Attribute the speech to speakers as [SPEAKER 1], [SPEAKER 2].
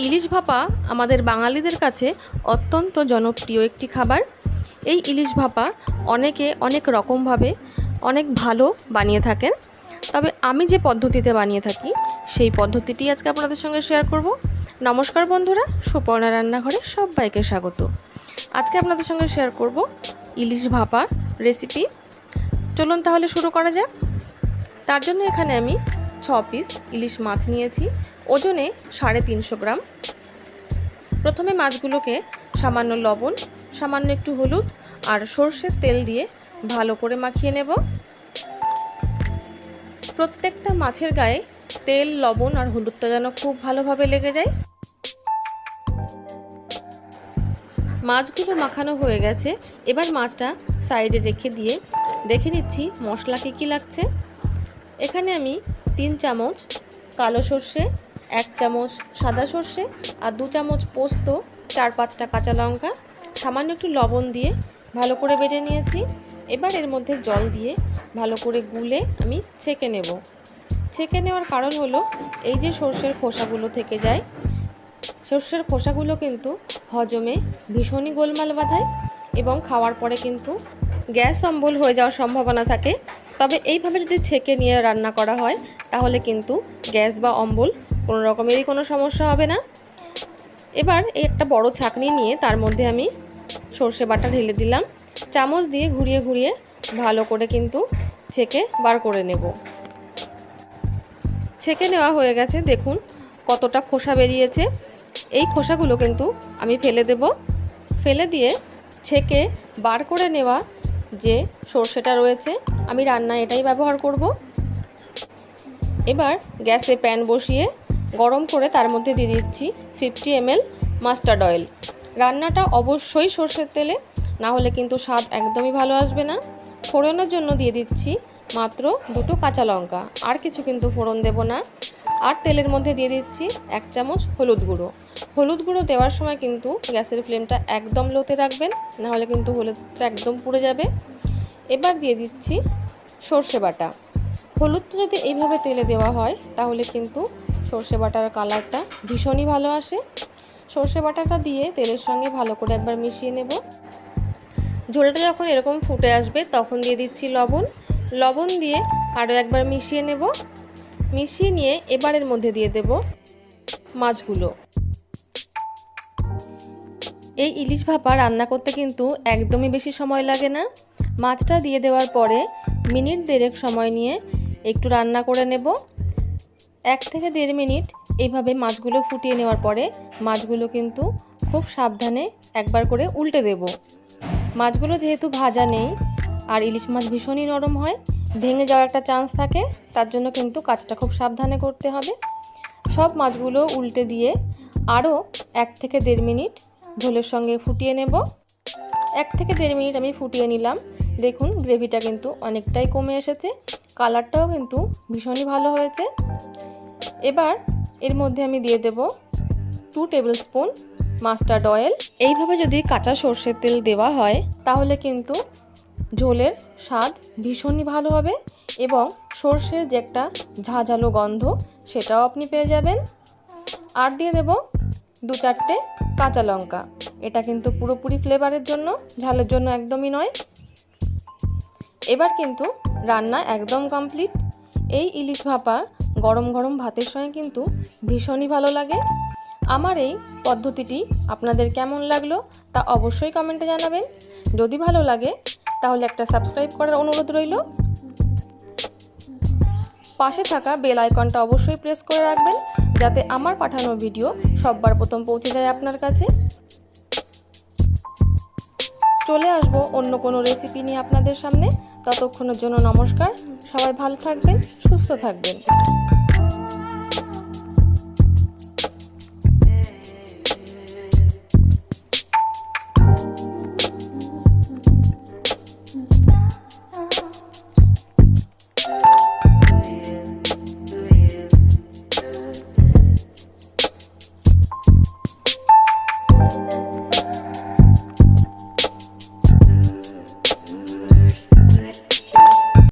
[SPEAKER 1] ইলিশ ভাপা আমাদের বাঙালিদের কাছে অত্যন্ত জনপ্রিয় একটি খাবার। এই ইলিশ ভাপা অনেকে অনেক রকমভাবে অনেক ভালো বানিয়ে থাকেন, তবে আমি যে পদ্ধতিতে বানিয়ে থাকি সেই পদ্ধতিটি আজকে আপনাদের সঙ্গে শেয়ার করব। নমস্কার বন্ধুরা, সুপর্ণা রান্নাঘরে সবাইকে স্বাগত। আজকে আপনাদের সঙ্গে শেয়ার করব ইলিশ ভাপার রেসিপি। চলুন তাহলে শুরু করা যাক। তার জন্য এখানে আমি 6 পিস ইলিশ মাছ নিয়েছি, ওজনে 350 গ্রাম। প্রথমে মাছগুলোকে সামান্য লবণ, সামান্য একটু হলুদ আর সর্ষের তেল দিয়ে ভালো করে মাখিয়ে নেব। প্রত্যেকটা মাছের গায়ে তেল, লবণ আর হলুদটা যেন খুব ভালোভাবে লেগে যায়। মাছগুলো মাখানো হয়ে গেছে, এবার মাছটা সাইডে রেখে দিয়ে দেখে নিচ্ছি মশলা কী লাগছে। এখানে আমি 3 চামচ কালো সর্ষে, 1 চামচ সাদা সর্ষে আর 2 চামচ পোস্ত, 4-5টা কাঁচা লঙ্কা, সামান্য একটু লবণ দিয়ে ভালো করে বেটে নিয়েছি। এবার এর মধ্যে জল দিয়ে ভালো করে গুলে আমি ছেঁকে নেব। ছেঁকে নেওয়ার কারণ হলো এই যে সর্ষের খোসাগুলো থেকে যায়, সর্ষের খোসাগুলো কিন্তু হজমে ভীষণই গোলমাল বাঁধায় এবং খাওয়ার পরে কিন্তু গ্যাস অম্বল হয়ে যাওয়ার সম্ভাবনা থাকে। তবে এইভাবে যদি ছেঁকে নিয়ে রান্না করা হয় তাহলে কিন্তু গ্যাস বা অম্বল কোনো রকমেরই কোনো সমস্যা হবে না। এবার এই একটা বড় ছাঁকনি নিয়ে তার মধ্যে আমি সর্ষে বাটা ঢেলে দিলাম। চামচ দিয়ে ঘুরিয়ে ঘুরিয়ে ভালো করে কিন্তু ছেঁকে বার করে নেব। ছেঁকে নেওয়া হয়ে গেছে, দেখুন কতটা খোসা বেরিয়েছে। এই খোসাগুলো কিন্তু আমি ফেলে দেব। ফেলে দিয়ে ছেঁকে বার করে নেওয়া যে সর্ষেটা রয়েছে, আমি রান্নায় এটাই ব্যবহার করব। এবার গ্যাসে প্যান বসিয়ে গরম করে তার মধ্যে দিয়ে দিচ্ছি 50 ml মাস্টার্ড অয়েল। রান্নাটা অবশ্যই সর্ষের তেলে, না হলে কিন্তু স্বাদ একদমই ভালো আসবে না। ফোড়নের জন্য দিয়ে দিচ্ছি মাত্র 2টো কাঁচা লঙ্কা, আর কিছু কিন্তু ফোড়ন দেব না। আর তেলের মধ্যে দিয়ে দিচ্ছি 1 চামচ হলুদ গুঁড়ো। হলুদ গুঁড়ো দেওয়ার সময় কিন্তু গ্যাসের ফ্লেমটা একদম লোতে রাখবেন, না হলে কিন্তু হলুদটা একদম পুড়ে যাবে। এবার দিয়ে দিচ্ছি সর্ষে বাটা। হলুদটা যদি এইভাবে তেলে দেওয়া হয় তাহলে কিন্তু সর্ষে বাটার কালারটা ভীষণই ভালো আসে। সর্ষে বাটাটা দিয়ে তেলের সঙ্গে ভালো করে একবার মিশিয়ে নেব। ঝোলটা যখন এরকম ফুটে আসবে তখন দিয়ে দিচ্ছি লবণ। লবণ দিয়ে আরও একবার মিশিয়ে নেব। মিশিয়ে নিয়ে এবারের মধ্যে দিয়ে দেব মাছগুলো। এই ইলিশ ভাপা রান্না করতে কিন্তু একদমই বেশি সময় লাগে না। মাছটা দিয়ে দেওয়ার পরে মিনিট 1.5 সময় নিয়ে একটু রান্না করে নেব। 1 থেকে 1.5 মিনিট এইভাবে মাছগুলো ফুটিয়ে নেওয়ার পরে মাছগুলো কিন্তু খুব সাবধানে একবার করে উল্টে দেব। মাছগুলো যেহেতু ভাজা নেই আর ইলিশ মাছ ভীষণই নরম হয়, ভেঙে যাওয়ার একটা চান্স থাকে, তার জন্য কিন্তু কাজটা খুব সাবধানে করতে হবে। সব মাছগুলো উল্টে দিয়ে আরও 1 থেকে 1.5 মিনিট ঝোলের সঙ্গে ফুটিয়ে নেব। 1 থেকে 1.5 মিনিট আমি ফুটিয়ে নিলাম। দেখুন গ্রেভিটা কিন্তু অনেকটাই কমে এসেছে, কালারটাও কিন্তু ভীষণই ভালো হয়েছে। এবার এর মধ্যে আমি দিয়ে দেব 2 টেবিল স্পুন মাস্টার্ড অয়েল। এইভাবে যদি কাঁচা সর্ষের তেল দেওয়া হয় তাহলে কিন্তু ঝোলের স্বাদ ভীষণই ভালো হবে এবং সর্ষের যে একটা ঝাঁঝালো গন্ধ সেটাও আপনি পেয়ে যাবেন। আর দিয়ে দেব 2-4টে কাঁচা লঙ্কা। এটা কিন্তু পুরোপুরি ফ্লেভারের জন্য, ঝালের জন্য একদমই নয়। এবার কিন্তু রান্না একদম কমপ্লিট। এই ইলিশ ভাপা গরম গরম ভাতের সঙ্গে কিন্তু ভীষণই ভালো লাগে। আমার এই পদ্ধতিটি আপনাদের কেমন লাগলো তা অবশ্যই কমেন্টে জানাবেন। যদি ভালো লাগে তাহলে একটা সাবস্ক্রাইব করার অনুরোধ রইল। পাশে থাকা বেল আইকনটা অবশ্যই প্রেস করে রাখবেন যাতে আমার পাঠানো ভিডিও সবার প্রথম পৌঁছে যায় আপনার কাছে। চলে আসবো অন্য কোনো রেসিপি নিয়ে আপনাদের সামনে। ততক্ষণের জন্য নমস্কার। সবাই ভালো থাকবেন, সুস্থ থাকবেন।